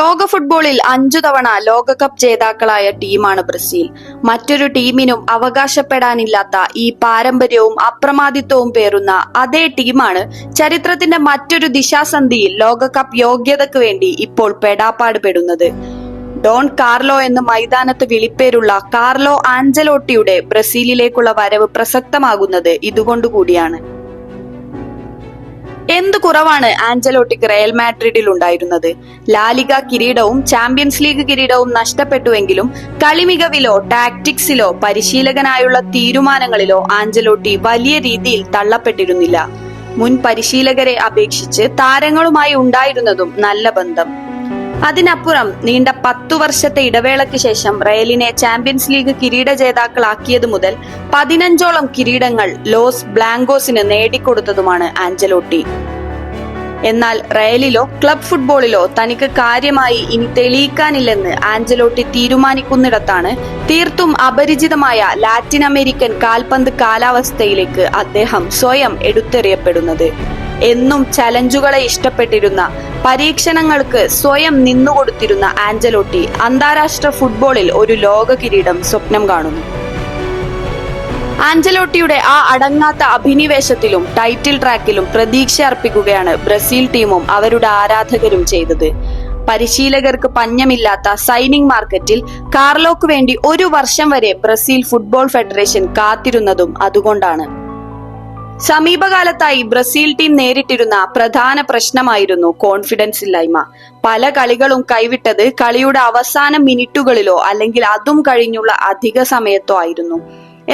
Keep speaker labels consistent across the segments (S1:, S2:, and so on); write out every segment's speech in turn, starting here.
S1: ലോക ഫുട്ബോളിൽ 5 തവണ ലോകകപ്പ് ജേതാക്കളായ ടീമാണ് ബ്രസീൽ. മറ്റൊരു ടീമിനും അവകാശപ്പെടാനില്ലാത്ത ഈ പാരമ്പര്യവും അപ്രമാദിത്വവും പേറുന്ന അതേ ടീമാണ് ചരിത്രത്തിന്റെ മറ്റൊരു ദിശാസന്ധിയിൽ ലോകകപ്പ് യോഗ്യതയ്ക്ക് വേണ്ടി ഇപ്പോൾ പെടാപ്പാട് പെടുന്നത്. ഡോൺ കാർലോ എന്ന് മൈതാനത്ത് വിളിപ്പേരുള്ള കാർലോ ആഞ്ചലോട്ടിയുടെ ബ്രസീലിലേക്കുള്ള വരവ് പ്രസക്തമാകുന്നത് ഇതുകൊണ്ടുകൂടിയാണ്. എന്ത് കുറവാണ് ആഞ്ചലോട്ടിക്ക് റയൽ മാഡ്രിഡിൽ ഉണ്ടായിരുന്നത്? ലാലിഗ കിരീടവും ചാമ്പ്യൻസ് ലീഗ് കിരീടവും നഷ്ടപ്പെട്ടുവെങ്കിലും കളിമികവിലോ ടാക്ടിക്സിലോ പരിശീലകനായുള്ള തീരുമാനങ്ങളിലോ ആഞ്ചലോട്ടി വലിയ രീതിയിൽ തള്ളപ്പെട്ടിരുന്നില്ല. മുൻ പരിശീലകരെ അപേക്ഷിച്ച് താരങ്ങളുമായി ഉണ്ടായിരുന്നതും നല്ല ബന്ധം. അതിനപ്പുറം നീണ്ട 10 വർഷത്തെ ഇടവേളയ്ക്ക് ശേഷം റയലിനെ ചാമ്പ്യൻസ് ലീഗ് കിരീട ജേതാക്കളാക്കിയതു മുതൽ 15ഓളം കിരീടങ്ങൾ ലോസ് ബ്ലാങ്കോസിന് നേടിക്കൊടുത്തതുമാണ് ആഞ്ചലോട്ടി. എന്നാൽ റയലിലോ ക്ലബ് ഫുട്ബോളിലോ തനിക്ക് കാര്യമായി ഇനി തെളിയിക്കാനില്ലെന്ന് ആഞ്ചലോട്ടി തീരുമാനിക്കുന്നിടത്താണ് തീർത്തും അപരിചിതമായ ലാറ്റിൻ അമേരിക്കൻ കാൽപന്ത് കാലാവസ്ഥയിലേക്ക് അദ്ദേഹം സ്വയം എടുത്തെറിയപ്പെടുന്നത്. എന്നും ചലഞ്ചുകളെ ഇഷ്ടപ്പെട്ടിരുന്ന, പരീക്ഷണങ്ങൾക്ക് സ്വയം നിന്നുകൊടുത്തിരുന്ന ആഞ്ചലോട്ടി അന്താരാഷ്ട്ര ഫുട്ബോളിൽ ഒരു ലോക കിരീടം സ്വപ്നം കാണുന്നു. ആഞ്ചലോട്ടിയുടെ ആ അടങ്ങാത്ത അഭിനിവേശത്തിലും ടൈറ്റിൽ ട്രാക്കിലും പ്രതീക്ഷ അർപ്പിക്കുകയാണ് ബ്രസീൽ ടീമും അവരുടെ ആരാധകരും ചെയ്തത്. പരിശീലകർക്ക് പഞ്ഞമില്ലാത്ത സൈനിങ് മാർക്കറ്റിൽ കാർലോക്ക് വേണ്ടി 1 വർഷം വരെ ബ്രസീൽ ഫുട്ബോൾ ഫെഡറേഷൻ കാത്തിരുന്നതും അതുകൊണ്ടാണ്. സമീപകാലത്തായി ബ്രസീൽ ടീം നേരിട്ടിരുന്ന പ്രധാന പ്രശ്നമായിരുന്നു കോൺഫിഡൻസ് ഇല്ലായ്മ. പല കളികളും കൈവിട്ടത് കളിയുടെ അവസാന മിനിറ്റുകളിലോ അല്ലെങ്കിൽ അതും കഴിഞ്ഞുള്ള അധിക സമയത്തോ ആയിരുന്നു.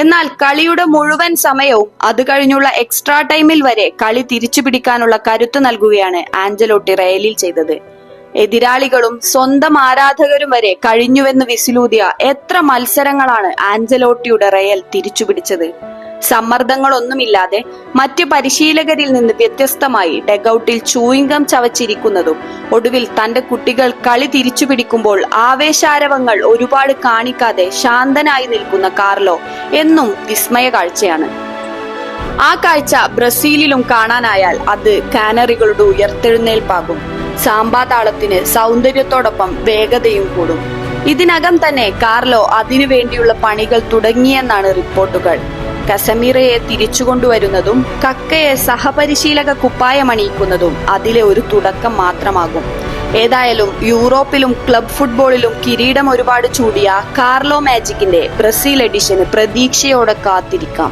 S1: എന്നാൽ കളിയുടെ മുഴുവൻ സമയവും അത് കഴിഞ്ഞുള്ള എക്സ്ട്രാ ടൈമിൽ വരെ കളി തിരിച്ചു പിടിക്കാനുള്ള കരുത്ത് നൽകുകയാണ് ആഞ്ചലോട്ടി റയലിൽ ചെയ്തത്. എതിരാളികളും സ്വന്തം ആരാധകരും വരെ കഴിഞ്ഞുവെന്ന് വിസിലൂതിയ എത്ര മത്സരങ്ങളാണ് ആഞ്ചലോട്ടിയുടെ റയൽ തിരിച്ചുപിടിച്ചത്. സമ്മർദ്ദങ്ങളൊന്നുമില്ലാതെ മറ്റ് പരിശീലകരിൽ നിന്ന് വ്യത്യസ്തമായി ഡെഗൌട്ടിൽ ചൂയിംഗം ചവച്ചിരിക്കുന്നതും ഒടുവിൽ തന്റെ കുട്ടികൾ കളി തിരിച്ചുപിടിക്കുമ്പോൾ ആവേശാരവങ്ങൾ ഒരുപാട് കാണിക്കാതെ ശാന്തനായി നിൽക്കുന്ന കാർലോ എന്നും വിസ്മയ കാഴ്ചയാണ്. ആ കാഴ്ച ബ്രസീലിലും കാണാനായാൽ അത് കാനറികളുടെ ഉയർത്തെഴുന്നേൽപ്പാകും. സാമ്പാ താളത്തിന് സൗന്ദര്യത്തോടൊപ്പം വേഗതയും കൂടും. ഇതിനകം തന്നെ കാർലോ അതിനു വേണ്ടിയുള്ള പണികൾ തുടങ്ങിയെന്നാണ് റിപ്പോർട്ടുകൾ. കസമീറയെ തിരിച്ചുകൊണ്ടുവരുന്നതും കക്കയെ സഹപരിശീലക കുപ്പായമണിയിക്കുന്നതും അതിലെ ഒരു തുടക്കം മാത്രമാകും. ഏതായാലും യൂറോപ്പിലും ക്ലബ് ഫുട്ബോളിലും കിരീടം ഒരുപാട് ചൂടിയ കാർലോ മാജിക്കിന്റെ ബ്രസീൽ എഡിഷന് പ്രതീക്ഷയോടെ കാത്തിരിക്കാം.